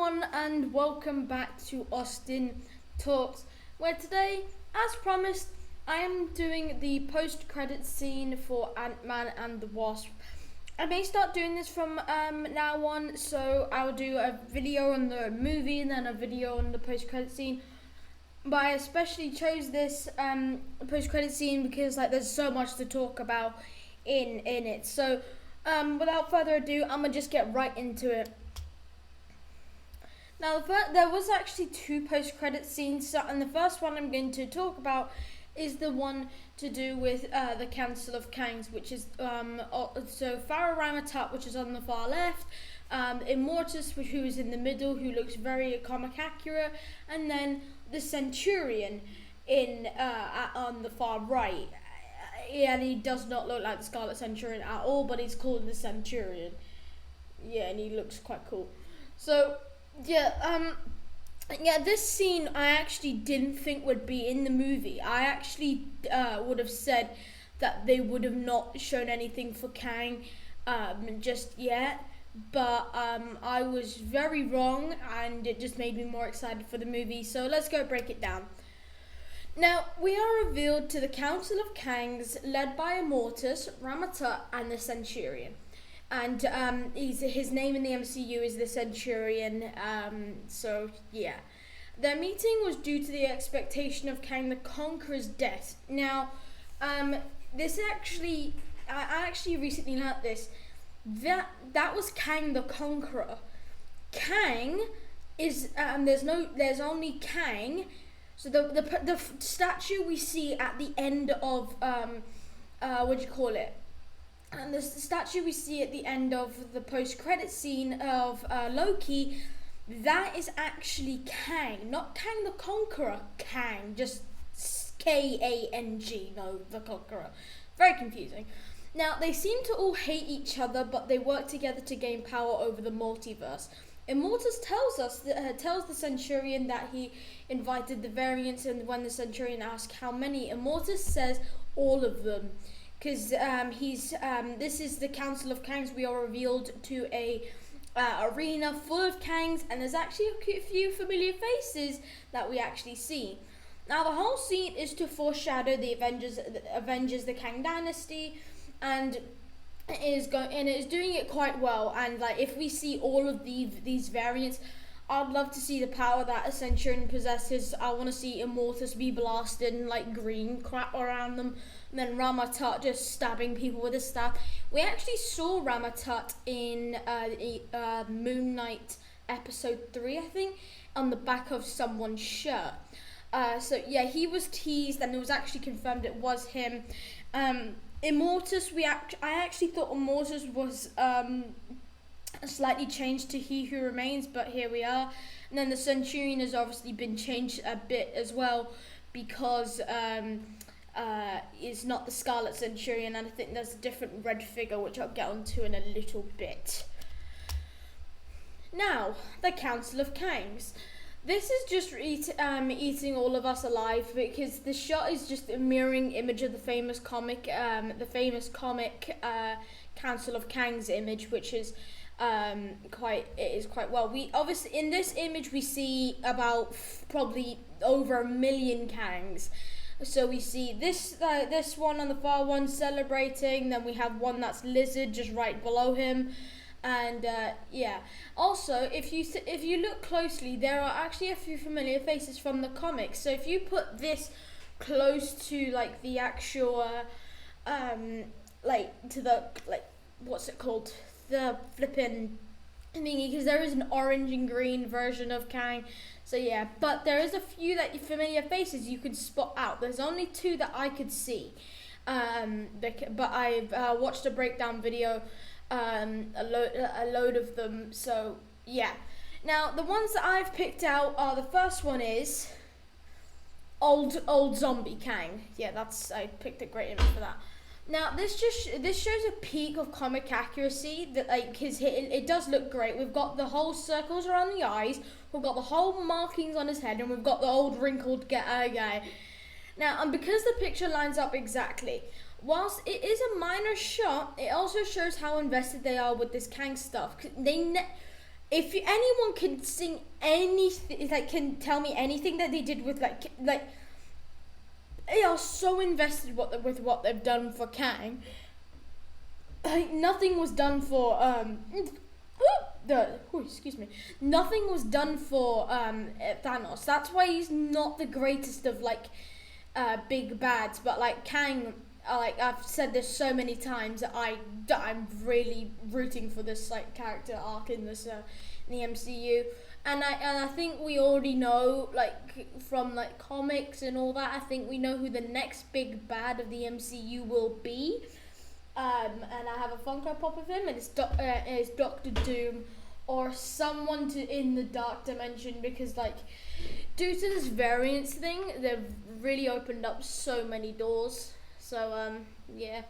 everyone, and welcome back to Austin Talks, where today, as promised, I am doing the post-credit scene for Ant-Man and the Wasp. I may start doing this from now on, so I'll do a video on the movie and then a video on the post-credit scene. But I especially chose this post-credit scene because there's so much to talk about in it. So without further ado, I'm gonna just get right into it. Now, there was actually two post-credit scenes, and the first one I'm going to talk about is the one to do with the Council of Kangs, which is so Pharaoh Ramatat, which is on the far left, Immortus, who is in the middle, who looks very comic accurate, and then the Centurion on the far right. And he does not look like the Scarlet Centurion at all, but he's called the Centurion. Yeah, and he looks quite cool. So this scene I actually didn't think would be in the movie. I actually would have said that they would have not shown anything for Kang just yet, but I was very wrong, and it just made me more excited for the movie. So let's go break it down. Now, we are revealed to the Council of Kangs, led by Immortus, Ramatat, and the Centurion. And his name in the MCU is the Centurion, so yeah. Their meeting was due to the expectation of Kang the Conqueror's death. Now, this actually, I actually recently learnt this, that was Kang the Conqueror. Kang is, there's only Kang, so the statue we see at the end of, and the statue we see at the end of the post-credit scene of Loki, that is actually Kang, not Kang the Conqueror, Kang, just K-A-N-G, no, the Conqueror. Very confusing. Now, they seem to all hate each other, but they work together to gain power over the multiverse. Immortus tells the Centurion that he invited the variants, and when the Centurion asks how many, Immortus says all of them. Because this is the Council of Kangs. We are revealed to a arena full of Kangs, and there's actually a few familiar faces that we actually see. Now, the whole scene is to foreshadow the Avengers, the Kang Dynasty, and it is doing it quite well. And if we see all of these variants, I'd love to see the power that a Centurion possesses. I want to see Immortus be blasted and green crap around them, and then Ramatat just stabbing people with his staff. We actually saw Ramatat in Moon Knight episode 3, I think, on the back of someone's shirt. So yeah, he was teased, and it was actually confirmed it was him. Immortus, I actually thought Immortus was slightly changed to He Who Remains, but here we are. And then the Centurion has obviously been changed a bit as well, because it's not the Scarlet Centurion, and I think there's a different red figure, which I'll get onto in a little bit. Now, the Council of Kangs. This is just eating all of us alive, because the shot is just a mirroring image of the famous comic Council of Kangs image, which is quite well. We obviously, in this image, we see about probably over 1 million Kangs. So we see this one on the far one celebrating, then we have one that's Lizard just right below him. And yeah, also if you look closely, there are actually a few familiar faces from the comics. So if you put this close to the actual what's it called, the flippin' thingy, because there is an orange and green version of Kang. So yeah, but there is a few familiar faces you could spot out. There's only 2 that I could see, but I've watched a breakdown video, a load of them. So yeah, now the ones that I've picked out are, the first one is old zombie Kang. Yeah, I picked a great image for that. Now this shows a peak of comic accuracy that it does look great. We've got the whole circles around the eyes, we've got the whole markings on his head, and we've got the old wrinkled guy. Now, and because the picture lines up exactly, whilst it is a minor shot, it also shows how invested they are with this Kang stuff. anyone can sing anything, like can tell me anything that they did with like they are so invested with what they've done for Kang. Like nothing was done for excuse me. Nothing was done for Thanos. That's why he's not the greatest of like big bads. But like Kang, like I've said this so many times, I'm really rooting for this like character arc in this in the MCU. And I think we already know, like from like comics and all that. I think we know who the next big bad of the MCU will be. And I have a Funko Pop of him, and it's Doctor Doom, or someone in the Dark Dimension, because like due to this variance thing, they've really opened up so many doors. So yeah,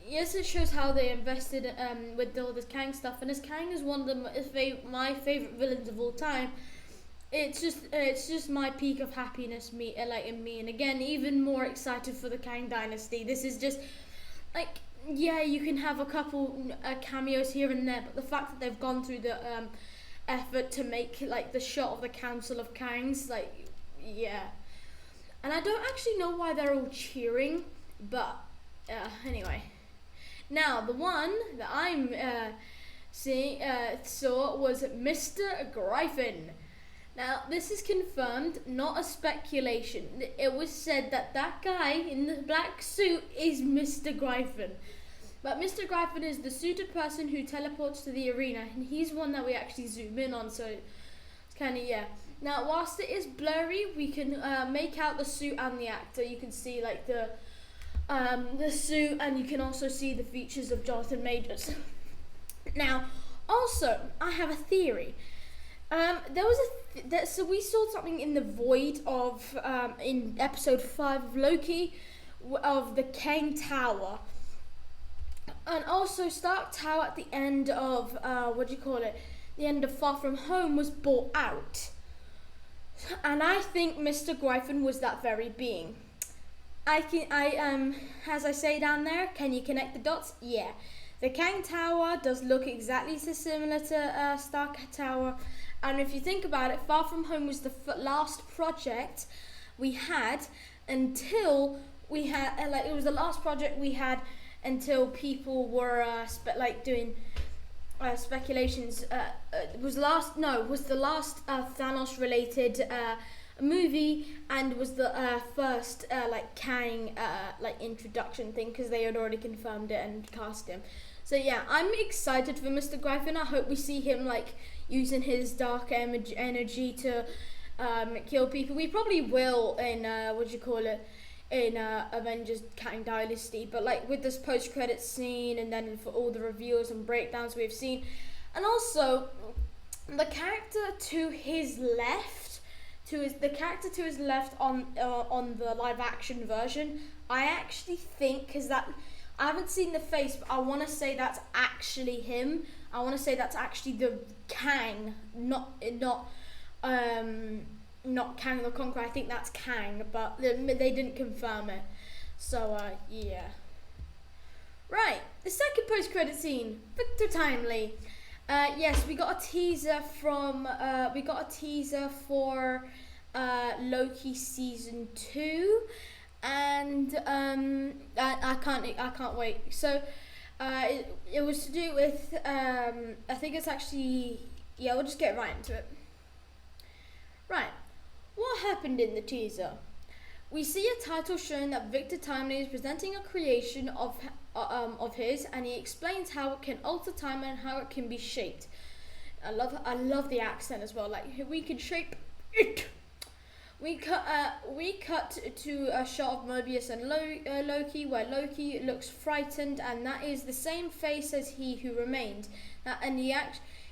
it shows how they invested with all this Kang stuff, and as Kang is one of my favorite villains of all time. It's just my peak of happiness, in me, and again, even more excited for the Kang Dynasty. This is just like, yeah, you can have a couple cameos here and there, but the fact that they've gone through the effort to make like the shot of the Council of Kangs, like, yeah. And I don't actually know why they're all cheering, but anyway. Now, the one that I'm saw was Mr. Gryphon. Now, this is confirmed, not a speculation. It was said that guy in the black suit is Mr. Gryphon. But Mr. Gryphon is the suited person who teleports to the arena, and he's one that we actually zoom in on, so it's kind of, yeah. Now, whilst it is blurry, we can make out the suit and the actor. You can see, like, the suit, and you can also see the features of Jonathan Majors. Now, also, I have a theory. So we saw something in the void of in episode 5 of Loki of the Kang Tower, and also Stark Tower at the end of the end of Far From Home was bought out, and I think Mr. Gryphon was that very being. As I say down there, can you connect the dots? Yeah, the Kang Tower does look exactly so similar to Stark Tower. And if you think about it, Far From Home was the last project we had until it was the last project we had until people were doing speculations. Was the last Thanos related movie, and was the first Kang introduction thing, because they had already confirmed it and cast him. So yeah, I'm excited for Mr. Gryphon. I hope we see him using his dark energy to kill people. We probably will in Avengers Kang Dynasty, but with this post-credit scene, and then for all the reveals and breakdowns we've seen, and also the character to his left, on the live action version, I actually think, because that I haven't seen the face, but I want to say that's actually him. I want to say that's actually the Kang, not Kang the Conqueror. I think that's Kang, but they didn't confirm it. So yeah. Right, the second post-credit scene, Victor Timely. Yes, we got a teaser for Loki season 2. And I can't wait. So it was to do with I think it's actually, yeah, we'll just get right into it. Right, what happened in the teaser? We see a title showing that Victor Timely is presenting a creation of his, and he explains how it can alter time and how it can be shaped. I love the accent as well. We can shape it. We cut to a shot of Mobius and Loki, where Loki looks frightened, and that is the same face as He Who Remained.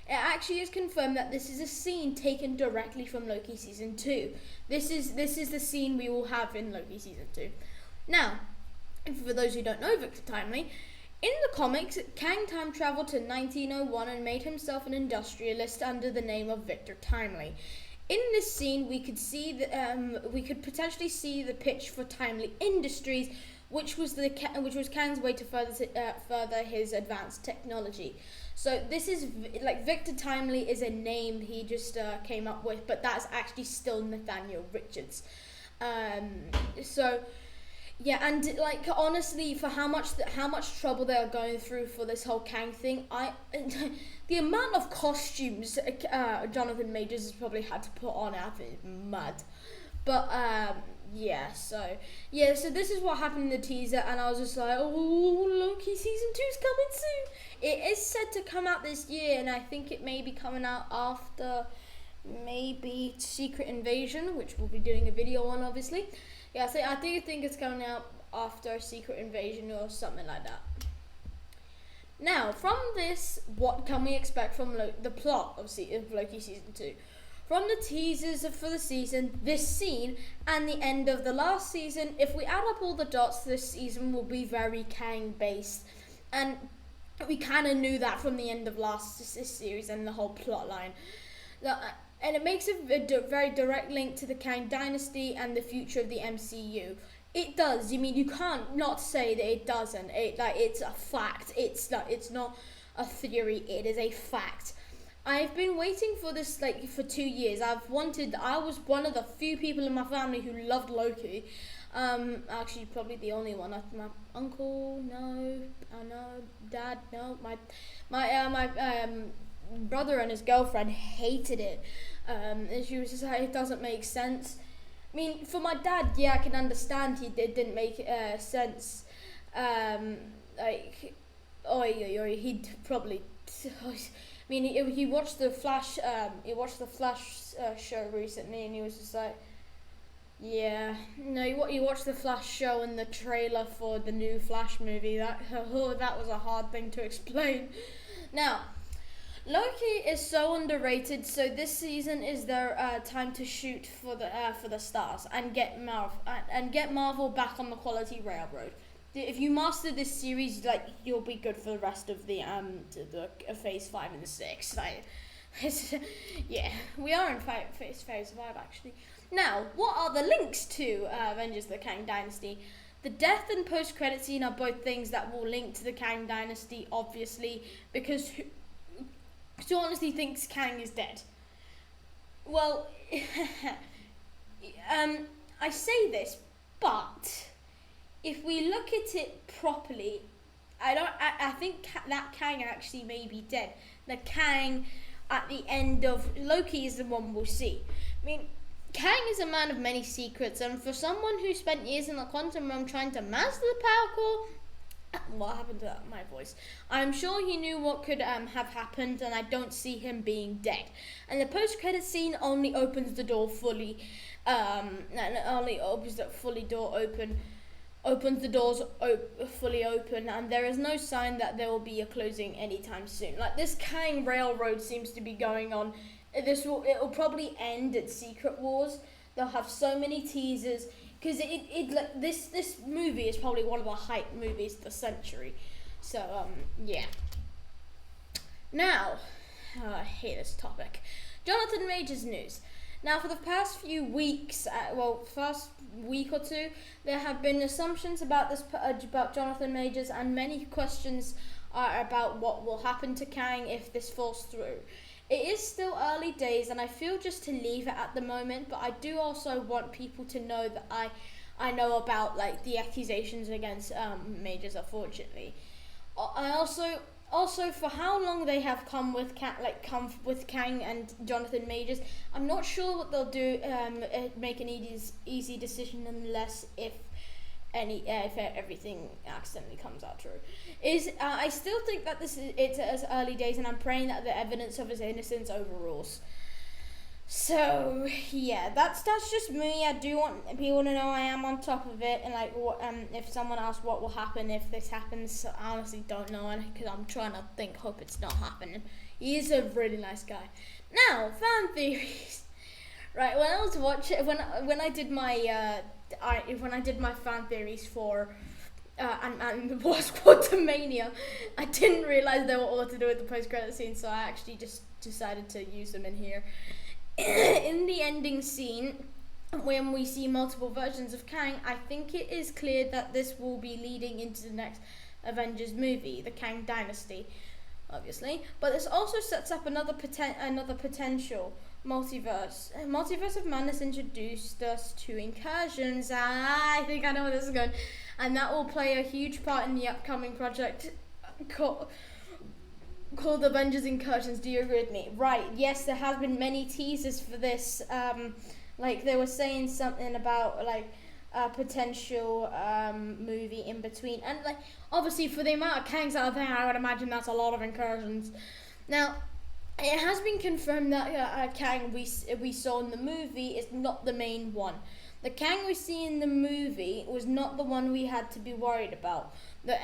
It actually is confirmed that this is a scene taken directly from Loki season 2. This is the scene we will have in Loki season 2. Now, for those who don't know Victor Timely, in the comics, Kang time traveled to 1901 and made himself an industrialist under the name of Victor Timely. In this scene, we could potentially see the pitch for Timely Industries, which was Kang's way to further his advanced technology. So this is like Victor Timely is a name he just came up with, but that's actually still Nathaniel Richards. So yeah, and like honestly, for how much trouble they are going through for this whole Kang thing, the amount of costumes Jonathan Majors has probably had to put on out is mad. But so this is what happened in the teaser, and I was just like, oh, Loki season 2's coming soon. It is said to come out this year, and I think it may be coming out after maybe Secret Invasion, which we'll be doing a video on, obviously. Yeah, so I do think it's coming out after Secret Invasion or something like that. Now, from this, what can we expect from the plot of Loki season 2? From the teasers for the season, this scene, and the end of the last season, if we add up all the dots, this season will be very Kang-based. And we kind of knew that from the end of last series and the whole plot line. And it makes a very direct link to the Kang dynasty and the future of the MCU. It does. I mean, you can't not say that it doesn't. It's a fact. It's not a theory. It is a fact. I've been waiting for this for 2 years. I was one of the few people in my family who loved Loki. Actually, probably the only one. My uncle, no. Dad, no. My brother and his girlfriend hated it. And she was just like, it doesn't make sense. I mean, for my dad, yeah, I can understand it didn't make sense. He'd probably. I mean, he watched the Flash. Show recently, and he was just like, "Yeah, no." He watched the Flash show and the trailer for the new Flash movie. That was a hard thing to explain. Now, Loki is so underrated. So this season is their time to shoot for the stars and get Marvel back on the quality railroad. If you master this series, you'll be good for the rest of the phase 5 and 6. We are in phase 5 actually. Now, what are the links to Avengers: The Kang Dynasty? The death and post-credit scene are both things that will link to the Kang Dynasty, obviously, because who honestly thinks Kang is dead? Well, I say this, but if we look at it properly, I think that Kang actually may be dead. The Kang at the end of Loki is the one we'll see. I mean, Kang is a man of many secrets, and for someone who spent years in the quantum realm trying to master the power core, what happened to my voice? I'm sure he knew what could have happened, and I don't see him being dead. And the post-credit scene only opens the door fully, opens the doors fully open, and there is no sign that there will be a closing anytime soon. This Kang railroad seems to be going on. It will probably end at Secret Wars. They'll have so many teasers because this movie is probably one of the hype movies of the century. So yeah. Now, I hate this topic. Jonathan Majors news. Now, for the past few weeks, first week or two, there have been assumptions about Jonathan Majors, and many questions are about what will happen to Kang if this falls through. It is still early days, and I feel just to leave it at the moment, but I do also want people to know that I know about the accusations against Majors, unfortunately. I also, for how long they have come with Kang and Jonathan Majors, I'm not sure what they'll do. Make an easy decision unless if everything accidentally comes out true. I still think that it's as early days, and I'm praying that the evidence of his innocence overrules. So yeah, that's just me. I do want people to know I am on top of it, and if someone asks what will happen if this happens, I honestly don't know, because I'm trying to hope it's not happening. He is a really nice guy. Now, fan theories. Right, when I was watching, when I did my fan theories for and the Wasp Quantumania, I didn't realize they were all to do with the post-credit scene, so I actually just decided to use them in here. In the ending scene, when we see multiple versions of Kang, I think it is clear that this will be leading into the next Avengers movie, the Kang Dynasty, obviously. But this also sets up another potential multiverse. Multiverse of Madness introduced us to incursions. I think I know where this is going, and that will play a huge part in the upcoming project called Avengers Incursions. Do you agree with me? Right, yes, there has been many teasers for this. Like they were saying something about like a potential movie in between, and like obviously for the amount of Kangs out there, I would imagine that's a lot of incursions. Now, it has been confirmed that Kang we saw in the movie is not the main one. The Kang we see in the movie was not the one we had to be worried about. The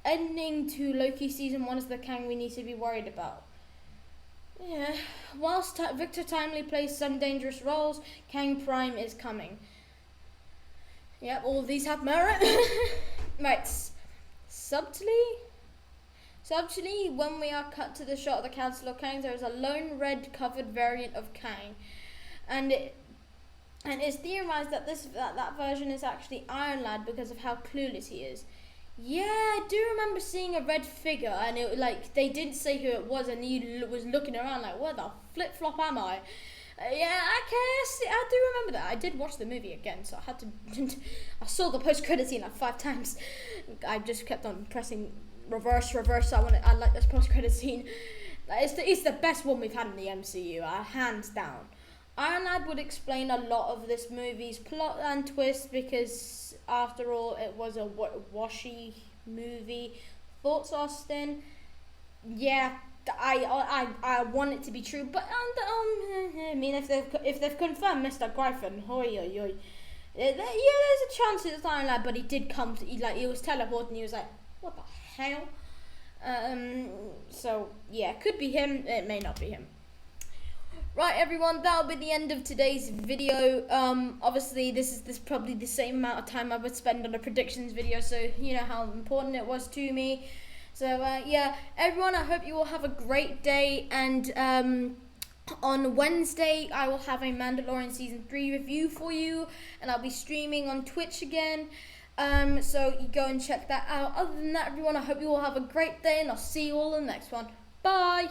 ending to Loki season 1 is the Kang we need to be worried about. Yeah, whilst Victor Timely plays some dangerous roles, Kang Prime is coming. Yep, all of these have merit. Right, subtly, when we are cut to the shot of the Council of Kangs, there is a lone red covered variant of Kang, and it's theorized that that version is actually Iron Lad because of how clueless he is. Yeah, I do remember seeing a red figure, and it like they didn't say who it was, and he was looking around like, where the flip flop am I? Yeah, I do remember that. I did watch the movie again, so I had to. I saw the post credit scene like 5 times. I just kept on pressing reverse. I like this post credit scene. It's the best one we've had in the MCU, hands down. Iron Lad would explain a lot of this movie's plot and twist because, after all, it was a washy movie. Thoughts, Austin? Yeah, I want it to be true, but I mean, if they've confirmed Mr. Gryphon, yeah, there's a chance it's Iron Lad, but he did come. He was teleporting. He was like, what the hell? So yeah, could be him. It may not be him. Right, everyone, that'll be the end of today's video. Obviously, this is probably the same amount of time I would spend on a predictions video, so you know how important it was to me. So, yeah, everyone, I hope you all have a great day, and on Wednesday, I will have a Mandalorian Season 3 review for you, and I'll be streaming on Twitch again, so you go and check that out. Other than that, everyone, I hope you all have a great day, and I'll see you all in the next one. Bye!